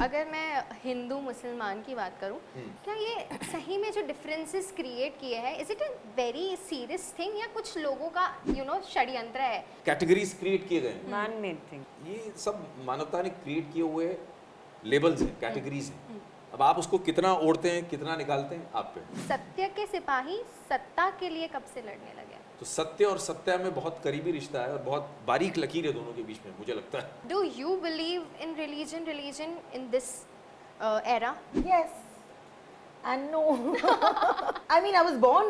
अगर मैं हिंदू मुसलमान की बात करूं, क्या ये सही में जो डिफरेंसेस क्रिएट किए हैं, is it a very serious thing या कुछ लोगों का षड्यंत्र है? कैटेगरीज क्रिएट किए गए हैं, मैन मेड थिंग। ये सब मानवता ने क्रिएट किए हुए लेबल्स हैं, कैटेगरीज हैं। अब आप उसको कितना ओढ़ते हैं, कितना निकालते हैं, आप पे। सत्य के सिपाही सत्ता के लिए कब से लड़ने लगे? तो सत्य और सत्या में बहुत करीबी रिश्ता है और बहुत बारीक लकीर है दोनों के बीच में, मुझे लगता है। Do you believe in religion in this era? Yes and no. I mean, I was born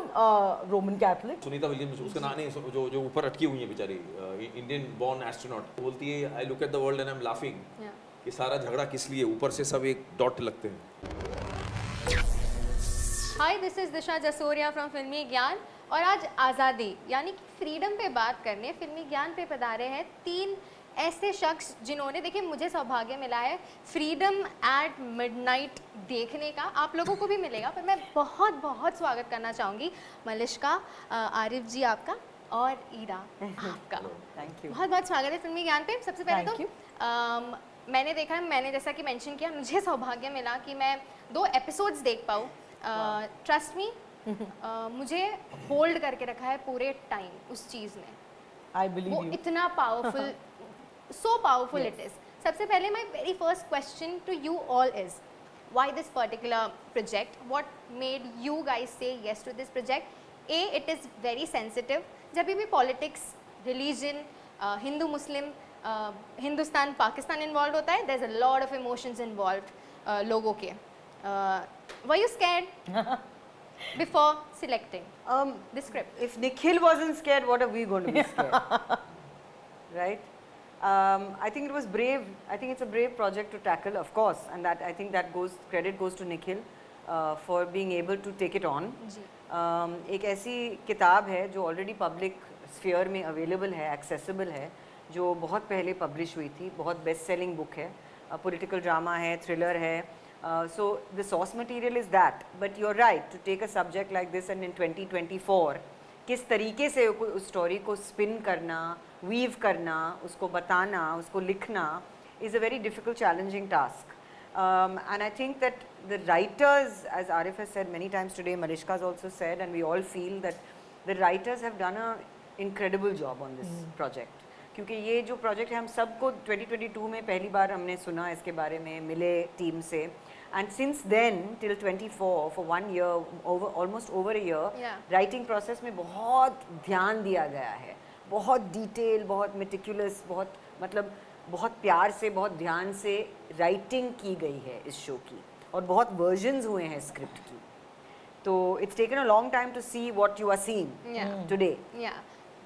Roman Catholic. Sunita Williams, उसका नाम नहीं, जो ऊपर अटकी हुई है बेचारी, इंडियन बॉर्न एस्ट्रोनॉट, बोलती है I look at the world and I am laughing, कि सारा झगड़ा किस लिए, ऊपर से सब एक डॉट लगते हैं। Hi, this is Disha Jasoria from Filmi Gyan, और आज आज़ादी यानी कि फ्रीडम पे बात करने फिल्मी ज्ञान पे पधारे हैं 3 ऐसे शख्स जिन्होंने, देखिए, मुझे सौभाग्य मिला है फ्रीडम एट मिडनाइट देखने का, आप लोगों को भी मिलेगा, पर मैं बहुत बहुत स्वागत करना चाहूँगी मलिश्का, आरिफ जी आपका, और ईरा आपका। Thank you. बहुत बहुत स्वागत है फिल्मी ज्ञान पे। सबसे पहले तो मैंने देखा है, मैंने जैसा कि मेंशन किया, मुझे सौभाग्य मिला कि मैं 2 एपिसोड्स देख पाऊँ। ट्रस्ट मी, मुझे होल्ड करके रखा है पूरे टाइम उस चीज़ ने। I believe वो you. इतना powerful, so powerful it is. सबसे पहले my very first question to you all is, why this particular project? What made you guys say yes to this project? A, it is very sensitive. जब भी politics, religion, Hindu Muslim, Hindustan Pakistan involved होता है, there's a lot of emotions involved लोगों के. Were you scared before selecting the script? If Nikhil wasn't scared, what are we going to be scared? Right? I think it was brave. I think it's a brave project to tackle, of course, and that I think that credit goes to Nikhil for being able to take it on. एक ऐसी किताब है जो already public sphere में available है, accessible है, जो बहुत पहले publish हुई थी, बहुत best selling book है, political drama है, thriller है. So the source material is that, but you're right to take a subject like this and in 2024 किस तरीके से उस स्टोरी को स्पिन करना, वीव करना, उसको बताना, उसको लिखना is a very difficult, challenging task. And I think that the writers, as Arif has said many times today, Malishka has also said, and we all feel that the writers have done an incredible job on this project. क्योंकि ये जो project है, हम सबको 2022 में पहली बार हमने सुना इसके बारे में, मिले टीम से, and since then till 24 for 1 year, almost over a year, writing process में बहुत ध्यान दिया गया है, बहुत डिटेल, बहुत meticulous, बहुत मतलब बहुत प्यार से, बहुत ध्यान से राइटिंग की गई है इस शो की, और बहुत वर्जन्स हुए हैं स्क्रिप्ट की, तो it's taken a long time to see what you are seeing today.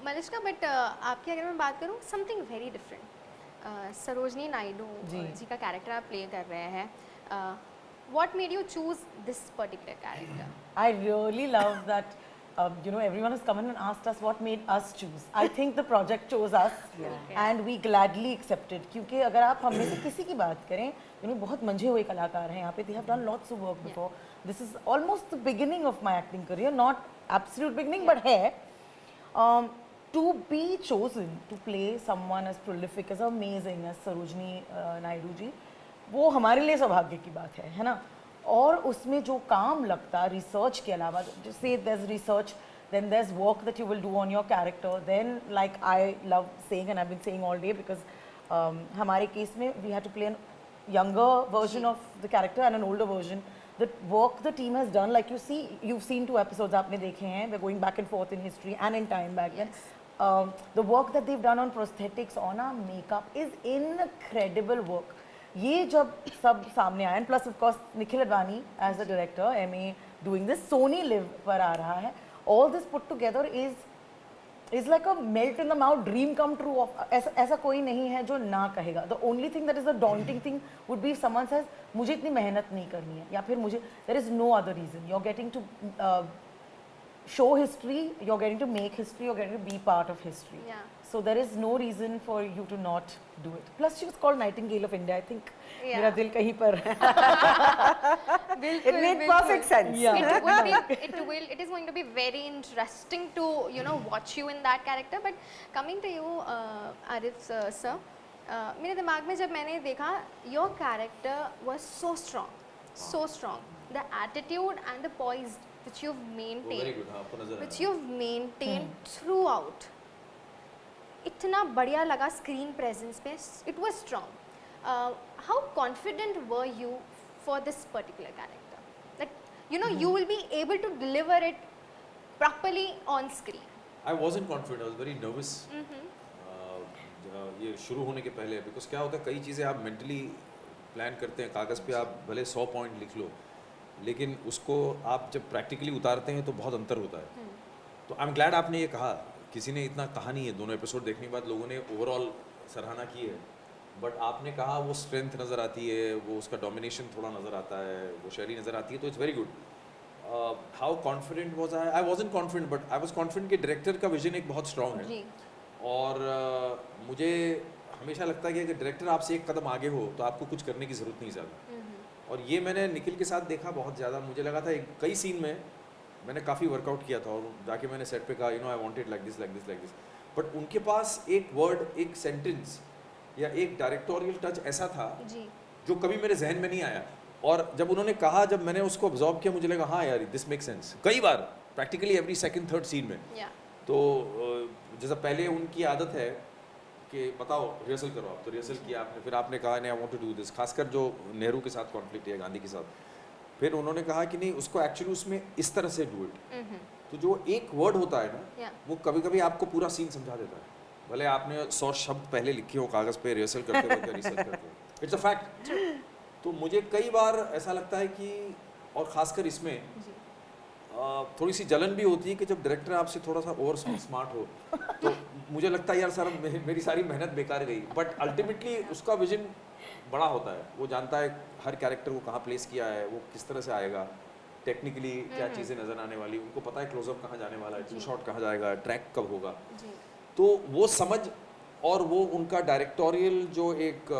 Malishka, but आपकी अगर मैं बात करूँ, something very different, Sarojini Naidu ji का कैरेक्टर आप प्ले कर रहे हैं, what made you choose this particular character? I really love that everyone has come in and asked us what made us choose. I think the project chose us, and we gladly accepted. क्योंकि अगर आप हम में से किसी की बात करें, बहुत मंझे हुए कलाकार हैं यहाँ पे, they have done lots of work before. This is almost the beginning of my acting career, not absolute beginning, but है. To be chosen to play someone as prolific, as amazing as Sarojini Naidu ji, वो हमारे लिए सौभाग्य की बात है ना? और उसमें जो काम लगता रिसर्च के अलावा, say there's research, then there's work that you will do on your character, then like I love saying and I've been saying all day, because हमारे केस में we had to play a younger version of the character and an older version. The work the team has done, like you've seen 2 episodes आपने देखे हैं, we're going back and forth in history and in time back then. The work that they've done on prosthetics, on our makeup is incredible work. ये जब सब सामने आया, and plus of course Nikhil Advani as the director, MA doing this, Sony Live पर आ रहा है, all this put together is like a melt in the mouth dream come true of, ऐसा कोई नहीं है जो ना कहेगा. The only thing that is the daunting thing would be if someone says मुझे इतनी मेहनत नहीं करनी है, या फिर मुझे, there is no other reason. You're getting to show history, you're getting to make history, you're getting to be part of history. So there is no reason for you to not do it. Plus she was called Nightingale of India, I think. मेरा दिल कहीं पर It made perfect sense. It is going to be very interesting to watch you in that character. But coming to you, Arif sir, मेरे दिमाग में जब मैंने देखा your character was so strong the attitude and the poise which you very maintain good, हाँ आपको नजर which you've maintained throughout. इतना बढ़िया लगा स्क्रीन प्रेजेंस पे. It was strong. How confident were you for this particular character? Like, you know, you will be able to deliver it properly on screen. I wasn't confident, I was very nervous. ये शुरू होने के पहले, because क्या होता है कई चीज़ें आप मेंटली प्लान करते हैं, कागज़ पे आप भले 100 पॉइंट लिख लो, लेकिन उसको आप जब प्रैक्टिकली उतारते हैं तो बहुत अंतर होता है. तो आई एम ग्लैड आपने ये कहा. किसी ने इतना कहा नहीं है, दोनों एपिसोड देखने के बाद लोगों ने ओवरऑल सराहना की है, बट आपने कहा वो स्ट्रेंथ नज़र आती है, वो उसका डोमिनेशन थोड़ा नज़र आता है, वो शैली नज़र आती है, तो it's very good. How confident was I wasn't confident, but I was confident कि डायरेक्टर का विजन एक बहुत स्ट्रॉन्ग है. जी. और मुझे हमेशा लगता है कि अगर डायरेक्टर आपसे एक कदम आगे हो तो आपको कुछ करने की ज़रूरत नहीं ज़्यादा. और ये मैंने निखिल के साथ देखा बहुत ज़्यादा. मुझे लगा था कई सीन में मैंने काफ़ी वर्कआउट किया था और जाके मैंने सेट पे कहा you know I wanted like this like this like this, but उनके पास एक वर्ड, एक सेंटेंस या एक डायरेक्टोरियल टच ऐसा था जी. जो कभी मेरे जहन में नहीं आया. और जब उन्होंने कहा, जब मैंने उसको ऑब्जॉर्व किया, मुझे लगा हाँ यार दिस मेक सेंस. कई बार practically every second third scene में. Yeah. तो जैसा पहले उनकी आदत है कि बताओ रिहर्सल करो, आप तो रिहर्सल किया आपने, फिर आपने कहा नहीं I want to do this, खासकर जो नेहरू के साथ कॉन्फ्लिक्ट है, गांधी के साथ, फिर उन्होंने कहा कि नहीं उसको एक्चुअली उसमें इस तरह से डू इट. तो जो एक वर्ड होता है ना, Yeah. वो कभी कभी आपको पूरा सीन समझा देता है. भले आपने 100 शब्द पहले लिखे हो कागज़ पे रिहर्सल करते वक्त, रिसर्च करते हो, इट्स अ फैक्ट. तो मुझे कई बार ऐसा लगता है कि, और ख़ासकर इसमें थोड़ी सी जलन भी होती है कि जब डायरेक्टर आपसे थोड़ा सा ओवर स्मार्ट हो, तो मुझे लगता है यार सर मेरी सारी मेहनत बेकार गई. बट अल्टीमेटली उसका विजन बड़ा होता है, वो जानता है हर कैरेक्टर को कहाँ प्लेस किया है, वो किस तरह से आएगा, टेक्निकली क्या चीज़ें नज़र आने वाली, उनको पता है क्लोजअप कहाँ जाने वाला है, टू शॉट कहाँ जाएगा, ट्रैक कब होगा. तो वो समझ और वो उनका डायरेक्टोरियल जो एक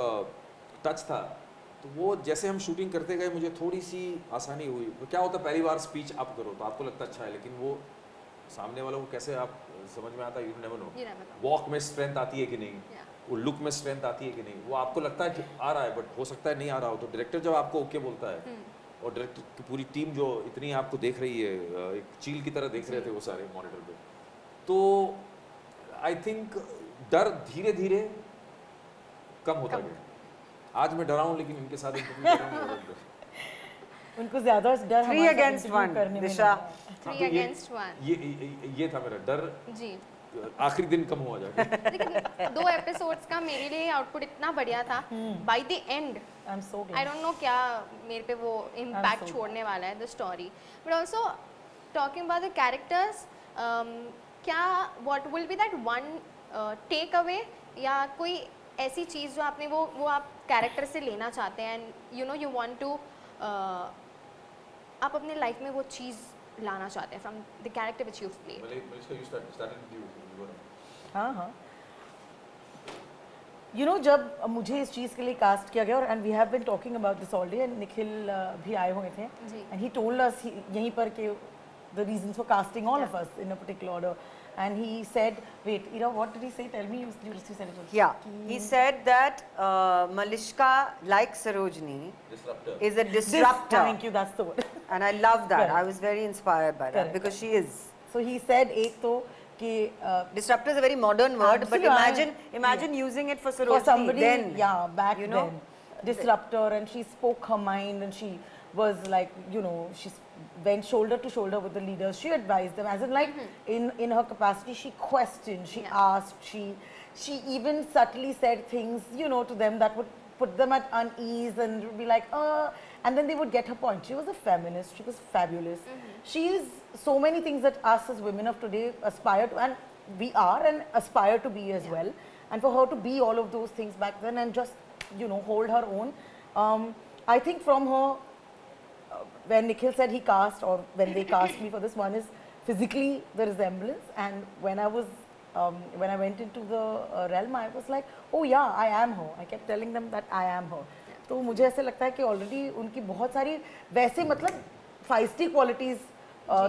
टच था, तो वो जैसे हम शूटिंग करते गए मुझे थोड़ी सी आसानी हुई. तो क्या होता है पहली बार स्पीच आप करो तो आपको लगता है अच्छा है, लेकिन वो सामने वालों को कैसे आप समझ में आता है, यू नेवर नो. वॉक में स्ट्रेंथ आती है कि नहीं, वो लुक में स्ट्रेंथ आती है कि नहीं, वो आपको लगता है आ रहा है बट हो सकता है नहीं आ रहा हो. तो डायरेक्टर जब आपको ओके बोलता है, और डायरेक्टर की पूरी टीम जो इतनी आपको देख रही है, एक चील की तरह देख रहे थे वो सारे मॉनिटर पे, तो आई थिंक डर धीरे धीरे कम होता गया. आज मैं डरा हूँ, लेकिन इनके साथ उनको ज्यादा डर 3 against 1 दिशा. 3 against 1. ये था मेरा डर. जी. आखिरी दिन कम हुआ जाके. लेकिन 2 एपिसोड्स का मेरे लिए आउटपुट इतना बढ़िया था. By the end I am so I don't know क्या मेरे पे वो इम्पैक्ट छोड़ने वाला है the story, but also talking about the characters, क्या what will be that one take away, या कोई ऐसी चीज़ जो आपने वो आप कैरेक्टर से लेना चाहते हैं, and you know you want to आप अपने लाइफ में वो चीज़ लाना चाहते हैं from the character which you played. हाँ हाँ. यू नो जब मुझे इस चीज़ के लिए कास्ट किया गया, और and we have been talking about this all day, and Nikhil भी आए हुए थे, एंड ही टोल्ड अस यहीं पर के the reasons for casting all of us in a particular order. And he said, wait, Ira, what did he say? Tell me, you said it was. Yeah, he said that Malishka, like Sarojini, is a disruptor. Thank you, that's the word. And I love that. Correct. I was very inspired by that Correct. because she is. So he said, एक तो कि disruptor is a very modern word, but Absolutely, imagine using it for Sarojini. for somebody, then, yeah, back you know, then, disruptor, and she spoke her mind, and she was like, you know, she went shoulder to shoulder with the leaders. She advised them, as in like in her capacity, she questioned, she asked, she even subtly said things, you know, to them that would put them at unease, and would be like, and then they would get her point. She was a feminist. She was fabulous. She is so many things that us as women of today aspire to, and we are and aspire to be as well. And for her to be all of those things back then and just, you know, hold her own, I think from her, when Nikhil said he cast, or when they cast me for this, one is physically the resemblance, and when I was when I went into the realm, I was like, oh yeah, I am her. I kept telling them that I am her. तो मुझे ऐसे लगता है कि already उनकी बहुत सारी वैसे मतलब feisty qualities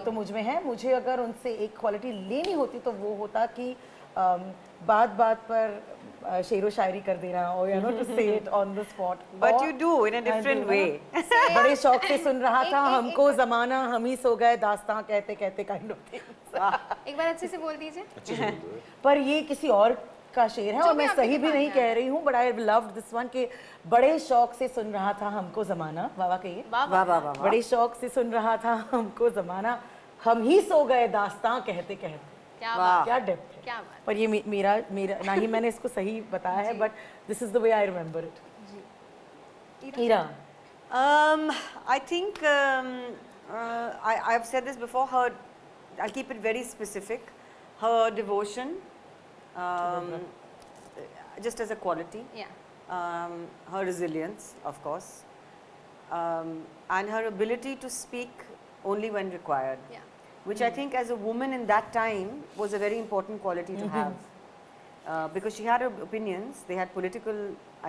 तो मुझ में है. मुझे अगर उनसे एक क्वालिटी लेनी होती तो वो होता कि बात बात पर शेरो शायरी कर देना और यू नो टू से it on the spot But you do in a different way. बड़े शौक से सुन रहा था एक- हमको जमाना हम ही सो गए दास्तां कहते कहते काइंड ऑफ थिंग। एक बार अच्छे से बोल दीजिए। अच्छे से बोल दो है। पर ये किसी और का शेर है जो और भी मैं आपके सही भी दिमाग नहीं में कह आया। रही हूँ, but I loved this one के बड़े शौक से सुन रहा था हमको जमाना। वाह वाह कहिए। वाह वाह वाह वाह। बड़े शौक से सुन रहा था हमको जमाना हम ही सो गए दास्तां कहते कहते। क्या वाह। बात, क्या डेप्थ है। क्या बात। पर ये मेरा मेरा ना ही मैंने इसको सही बताया है, but this is the way I remember it. Ira I think I've said this before. I'll keep it very specific. Her devotion, just as a quality, Yeah. her resilience, of course, and her ability to speak only when required, Yeah. which I think as a woman in that time was a very important quality to have. Because she had her opinions, they had political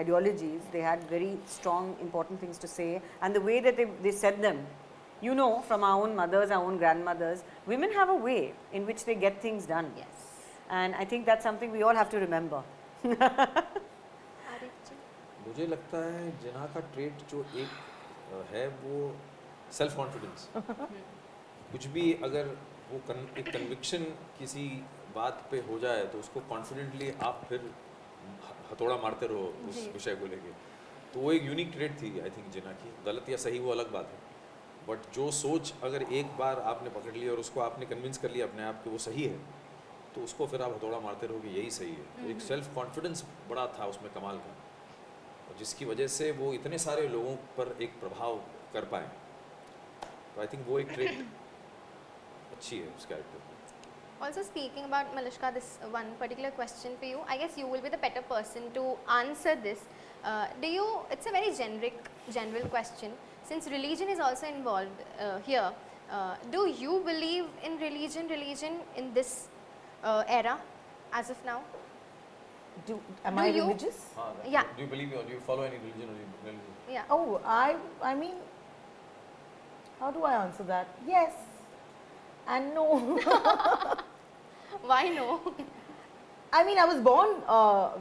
ideologies, they had very strong, important things to say, and the way that they said them, you know, from our own mothers, our own grandmothers, women have a way in which they get things done. Yes. And I think that's something we all have to remember. Arif ji. मुझे लगता है जिना का trait जो एक है वो self confidence. कुछ भी अगर वो एक कन्विक्शन किसी बात पे हो जाए तो उसको कॉन्फिडेंटली आप फिर हथौड़ा मारते रहो उस जी। विषय को लेके, तो वो एक यूनिक ट्रेट थी आई थिंक जिना की। गलत या सही वो अलग बात है, बट जो सोच अगर एक बार आपने पकड़ ली और उसको आपने कन्विंस कर लिया अपने आप कि वो सही है, तो उसको फिर आप हथौड़ा मारते रहो कि यही सही है। तो एक सेल्फ कॉन्फिडेंस बड़ा था उसमें कमाल का, और जिसकी वजह से वो इतने सारे लोगों पर एक प्रभाव कर पाए। तो आई थिंक वो एक ट्रेट अच्छी है उस कैरेक्टर में। Also speaking about Malishka, this one particular question for you. I guess you will be the better person to answer this. It's a very general question. Since religion is also involved here, do you believe in religion in this era as of now? Am Do I you- religious? Yeah. Do you believe or do you follow any religion or religion? Yeah. Oh, I mean, how do I answer that? Yes and no. Why no? I mean, I was born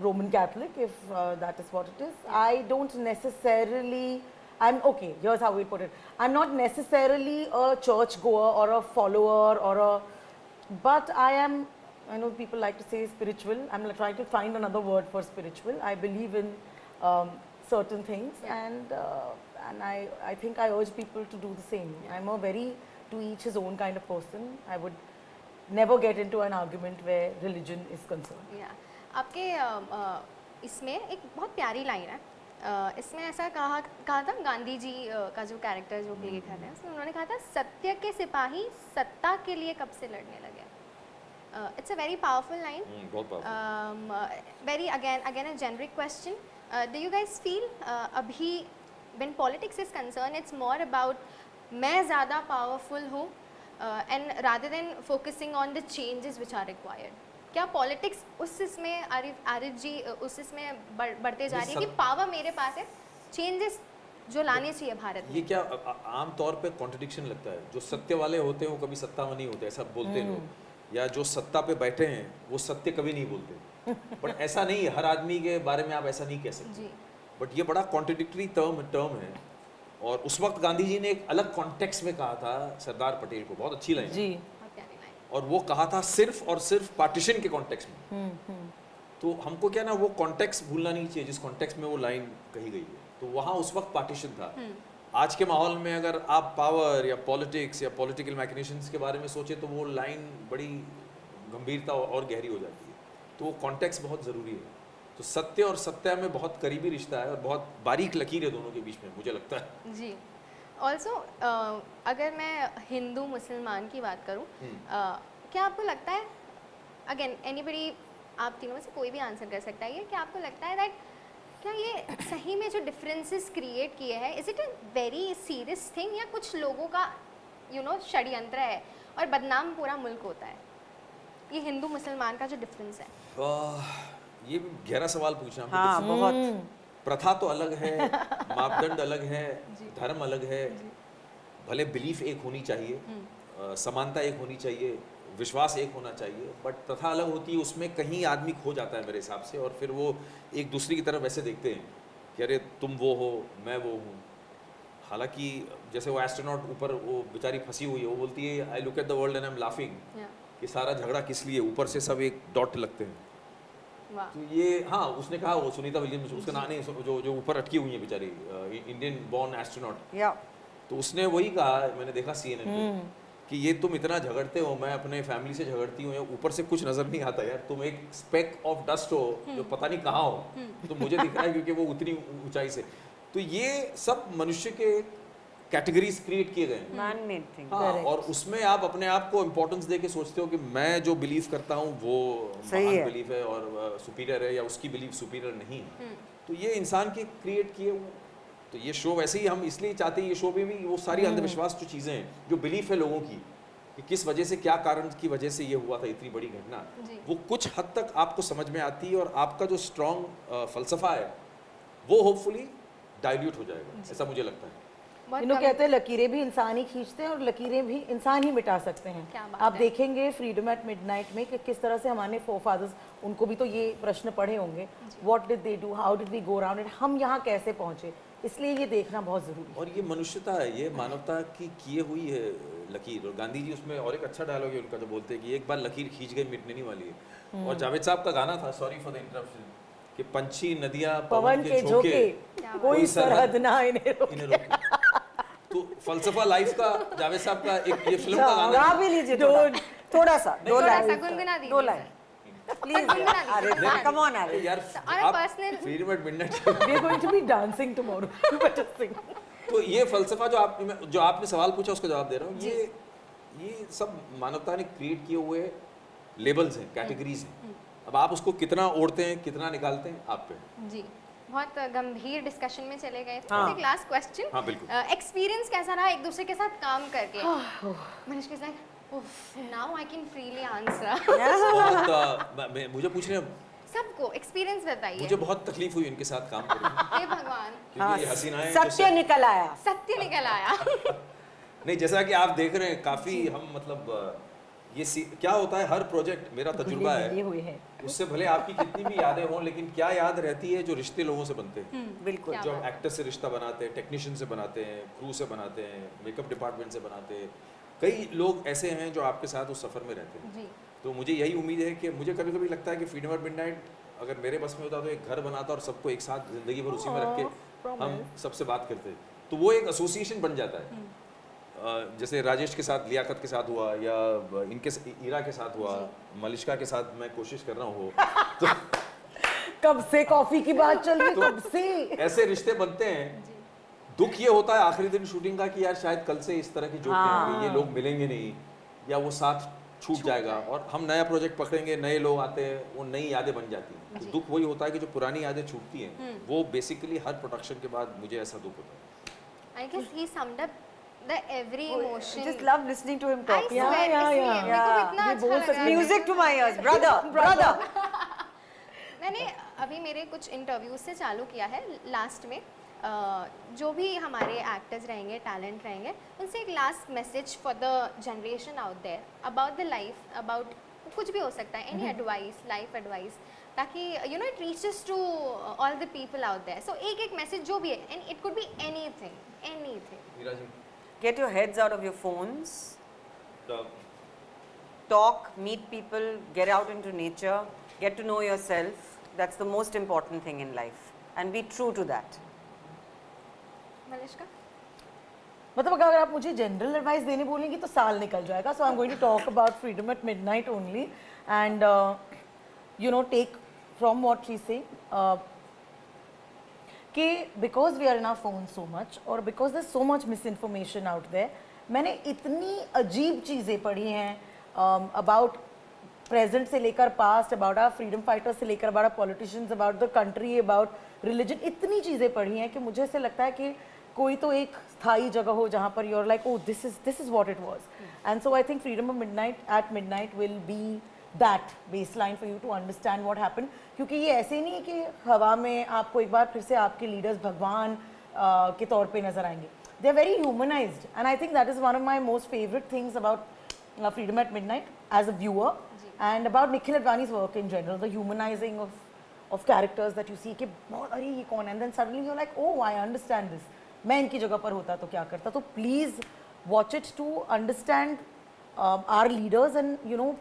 Roman Catholic, if that is what it is. I don't necessarily, okay, here's how we put it. I'm not necessarily a church goer or a follower but I am, I know people like to say spiritual. I'm trying to find another word for spiritual. I believe in certain things, and I think I urge people to do the same. I'm a very to each his own kind of person. I would never get into an argument where religion is concerned. Yeah. आपके इसमें एक बहुत प्यारी line है। इसमें ऐसा कहा था गांधी जी का जो कैरेक्टर जो प्ले कर रहे हैं उसमें उन्होंने कहा था सत्य के सिपाही सत्ता के लिए कब से लड़ने लगे। It's a very powerful line. बहुत powerful। Very again a generic question. Do you guys feel अभी when politics is concerned it's more about मैं ज़्यादा powerful हूँ and rather than focusing on the changes which are required? क्या politics उस इसमें आरिफ जी उस इसमें बढ़ते जा रही है कि पावर मेरे पास है, चेंजेस जो लाने चाहिए भारत ये में? क्या आम तौर पे कॉन्ट्रडिक्शन लगता है। जो सत्य वाले होते हैं वो कभी सत्ता में नहीं होते, ऐसा बोलते हैं लोग, या जो सत्ता पे बैठे हैं वो सत्य कभी नहीं बोलते। बट ऐसा नहीं है, हर आदमी के बारे में आप ऐसा नहीं कह सकते। जी। बट ये बड़ा कॉन्ट्रडिक्टरी टर्म है, और उस वक्त गांधी जी ने एक अलग कॉन्टेक्स्ट में कहा था सरदार पटेल को, बहुत अच्छी लाइन, जी। बहुत प्यारी लाइन। और वो कहा था सिर्फ और सिर्फ पार्टीशन के कॉन्टेक्स्ट में। तो हमको क्या ना वो कॉन्टेक्स्ट भूलना नहीं चाहिए जिस कॉन्टेक्स्ट में वो लाइन कही गई है। तो वहाँ उस वक्त पार्टीशन था। आज के माहौल में अगर आप पावर या पॉलिटिक्स या पॉलिटिकल मैकेनिशंस के बारे में सोचे तो वो लाइन बड़ी गंभीरता और गहरी हो जाती है। तो वो कॉन्टेक्स्ट बहुत ज़रूरी है। तो सत्य और सत्या में बहुत करीबी रिश्ता है और बहुत बारीक लकीर है दोनों के बीच में, मुझे लगता है। जी। ऑल्सो अगर मैं हिंदू मुसलमान की बात करूं, क्या आपको लगता है, अगेन एनीबडी, आप तीनों में से कोई भी आंसर कर सकता है, क्या आपको लगता है दैट क्या ये सही में जो डिफरेंसेस क्रिएट किए हैं, is it a very serious thing, या कुछ लोगों का षड्यंत्र है और बदनाम पूरा मुल्क होता है? ये हिंदू मुसलमान का जो डिफरेंस है। ये गहरा सवाल पूछना। हाँ, बहुत। प्रथा तो अलग है, मापदंड अलग है, धर्म अलग है, भले बिलीफ एक होनी चाहिए, समानता एक होनी चाहिए, विश्वास एक होना चाहिए, बट प्रथा अलग होती है, उसमें कहीं आदमी खो जाता है मेरे हिसाब से, और फिर वो एक दूसरे की तरफ वैसे देखते हैं कि अरे तुम वो हो, मैं वो हूँ। हालांकि जैसे वो एस्ट्रोनॉट ऊपर वो बेचारी फंसी हुई है, वो बोलती है I look at the world and I am laughing, Yeah. कि सारा झगड़ा किस लिए, ऊपर से सब एक डॉट लगते हैं। वाह। तो ये हाँ, उसने कहा, वो सुनीता विलियम्स, उसका नाम नहीं, जो ऊपर अटकी हुई है बेचारी, इंडियन बॉर्न एस्ट्रोनॉट, Yeah. तो उसने वही कहा, मैंने देखा CNN पे, कि ये तुम इतना झगड़ते हो, मैं अपने फैमिली से झगड़ती हूँ, ऊपर से कुछ नजर नहीं आता यार, तुम एक स्पेक ऑफ डस्ट हो जो पता नहीं कहाँ हो, तो मुझे दिख रहा है क्योंकि वो उतनी ऊंचाई से। तो ये सब मनुष्य के कैटेगरीज क्रिएट किए गए हैं। Man-made thing. हाँ, और उसमें आप अपने आप को इम्पोर्टेंस दे के सोचते हो कि मैं जो बिलीव करता हूँ वो सही महान है। बिलीव है और सुपीरियर है, या उसकी बिलीव सुपीरियर नहीं है। तो ये इंसान के क्रिएट किए हुए, तो ये शो वैसे ही हम इसलिए चाहते हैं, ये शो में भी वो सारी अंधविश्वास जो चीज़ें हैं, जो बिलीफ है लोगों की कि किस वजह से, क्या कारण की वजह से ये हुआ था, इतनी बड़ी घटना, जी। वो कुछ हद तक आपको समझ में आती है, और आपका जो स्ट्रॉन्ग फलसफा है वो होपफुली डाइल्यूट हो जाएगा, ऐसा मुझे लगता है। बहुत इन्हों कम- कहते हैं लकीरें भी इंसान ही खींचते हैं और लकीरें भी इंसान ही मिटा सकते हैं। क्या बात आप है। देखेंगे फ्रीडम एट मिडनाइट में कि किस तरह से हमारे फोरफादर्स, उनको भी तो ये प्रश्न पढ़े होंगे, what did they do, how did we go around it, हम यहाँ कैसे पहुँचे, इसलिए ये देखना बहुत ज़रूरी है। और ये मनुष्यता है, ये मानवता की किए हुई है लकीर। और गांधी जी उसमें और एक अच्छा डायलॉग है उनका, जो बोलते हैं कि एक बार लकीर खींच गई मिटने नहीं वाली है। और जावेद साहब का गाना था, सॉरी फॉर द इंटरप्शन, कि पंछी नदियां पवन के झोंके कोई सरहद ना इन्हें रोके। इन्हें रोके। तो फलसफा लाइफ का जावेद साहब का एक, ये फिल्म का गाना गा है। भी लीजिए थोड़ा सा, दो थोड़ा सा लाइन, गुनगुना दीजिए दो सर। Line please. गुनगुना अरे दीजिए। कम ऑन अरे यार और आप personal- freedom at midnight We are going to be dancing tomorrow. You better sing. तो ये फलसफा जो आपने सवाल पूछा उसका जवाब दे रहा हूँ, ये सब मानवता ने क्रिएट किए हुए लेबल्स हैं, कैटेगरीज हैं। अब आप उसको कितना ओढ़ते हैं, कितना निकालते हैं, आप पे। जी, बहुत गंभीर डिस्कशन में चले गए थे। हाँ। एक लास्ट क्वेश्चन, हाँ, बिल्कुल। एक्सपीरियंस कैसा रहा एक दूसरे के साथ काम करके? मनीष के साथ now I can freely answer. बहुत मुझे पूछ रहे हैं, सबको एक्सपीरियंस बताइए। मुझे बहुत तकलीफ हुई इनके साथ काम करके, हे भगवान, क्योंकि ये हसीनाएं सत्य निकल आया। सत्य निकल आया। नहीं, जैसा कि आप देख रहे हैं, काफी हम मतलब क्या होता है, हर प्रोजेक्ट मेरा तजुर्बा ये है, हुए हैं। उससे भले आपकी कितनी भी यादें हों, लेकिन क्या याद रहती है, जो रिश्ते लोगों से बनते हैं। बिल्कुल। क्या जो बात। एक्टर से रिश्ता बनाते हैं, टेक्नीशियन से बनाते हैं, क्रू से बनाते हैं, मेकअप डिपार्टमेंट से बनाते हैं, कई लोग ऐसे हैं जो आपके साथ उस सफ़र में रहते हैं। जी, तो मुझे यही उम्मीद है कि मुझे कभी कभी लगता है कि फ्रीडम एट मिडनाइट अगर मेरे बस में होता तो एक घर बनाता और सबको एक साथ ज़िंदगी भर उसी में रख के हम सबसे बात करते, तो वो एक एसोसिएशन बन जाता है। जैसे राजेश के साथ, लियाकत के साथ हुआ, या इनके ईरा के साथ हुआ, मलिश्का के साथ मैं कोशिश कर रहा हूँ तो कब से कॉफी की बात चल रही, तो कब से ऐसे रिश्ते बनते हैं। दुख ये होता है आखिरी दिन शूटिंग का कि यार शायद कल से इस तरह की जोक होंगी, ये लोग मिलेंगे नहीं, या वो साथ छूट जाएगा, और हम नया प्रोजेक्ट पकड़ेंगे, नए लोग आते हैं, वो नई यादें बन जाती हैं। तो दुख वही होता है कि जो पुरानी यादें छूटती हैं, वो बेसिकली हर प्रोडक्शन के बाद मुझे ऐसा दुख होता है। I guess he summed up the every emotion. Just love listening to him talk. Yeah, yeah, yeah. मेरे को भी इतना ये अच्छा बोल लगा। सकते हैं। Music to my ears, brother. मैंने अभी मेरे कुछ इंटरव्यूज से चालू किया है लास्ट में, जो भी हमारे एक्टर्स रहेंगे, टैलेंट रहेंगे, उनसे एक last message for the generation out there about the life, about कुछ भी हो सकता है, एनी एडवाइस, लाइफ एडवाइस, ताकि you know it reaches to all the people out there. So एक मैसेज जो भी है, and it could be anything. Meera ji, Get your heads out of your phones. तो Talk, meet people, get out into nature, get to know yourself. That's the most important thing in life. And be true to that. Malishka, मतलब अगर आप मुझे general advice देने बोलेंगी तो साल निकल जाएगा। So I am going to talk about freedom at midnight only, and you know take from what she say कि because we are in our phone so much, और because there so much misinformation out there, मैंने इतनी अजीब चीज़ें पढ़ी हैं about present से लेकर past, about our freedom fighters से लेकर about politicians, about the country, about religion, इतनी चीज़ें पढ़ी हैं कि मुझे ऐसे लगता है कि कोई तो एक स्थायी जगह हो जहाँ पर you are like, oh this is what it was. And so I think freedom at midnight will be that baseline for you to understand what happen, क्योंकि ये ऐसे नहीं है कि हवा में आपको एक बार फिर से आपके लीडर्स भगवान के तौर पे नजर आएंगे। They are very humanised, and I think that is one of my most favourite things about Freedom at Midnight as a viewer, and about Nikhil Advani's work in general, the humanizing of characters that you see कि बहुत अरे ये कौन है, and then suddenly you're like, oh, I understand this. मैं इनकी जगह पर होता तो क्या करता. तो please watch it to understand our leaders and you know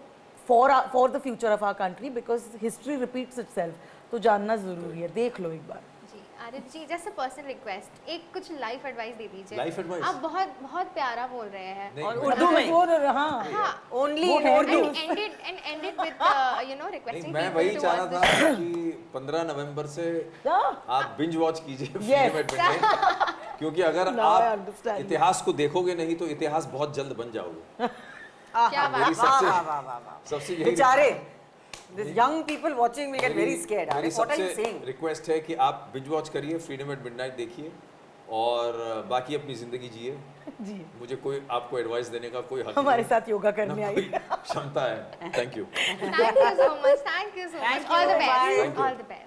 for the future of our country, because history repeats itself. तो जानना जरूरी है, देख लो एक बार. जी आरिफ जी, जस्ट अ पर्सनल रिक्वेस्ट, एक कुछ लाइफ एडवाइस दे दीजिए. Life advice? आप बहुत बहुत प्यारा बोल रहे हैं. नहीं, और मैं- उर्दू में हाँ. only वो in है Urdu. and end it with you know नहीं, requesting मैं people वही to चाह रहा watch था this. कि 15 नवंबर से हाँ. आप बिंज वॉच कीजिए Yes. Freedom at Midnight, क्योंकि अगर Now I आप understand. इतिहास को देखोगे नहीं तो इतिहास बहुत जल्द बन जाओगे. क्या मेरी बात. सबसे वाह, वाह, वाह, वाह. सबसे यही बेचारे, these young people watching will get very मेरी- scared. मेरी Arif, what are you सबसे saying? रिक्वेस्ट है कि आप बिंज वॉच करिए, फ्रीडम एट मिडनाइट देखिए और बाकी अपनी जिंदगी जिए. जी. मुझे कोई आपको एडवाइस देने का कोई हक हमारे नहीं, साथ योगा ना करने आई. कोई क्षमता है. Thank you. Thank you so much. Thank you so much. Thank All you. the best. Bye. Thank you. All the best.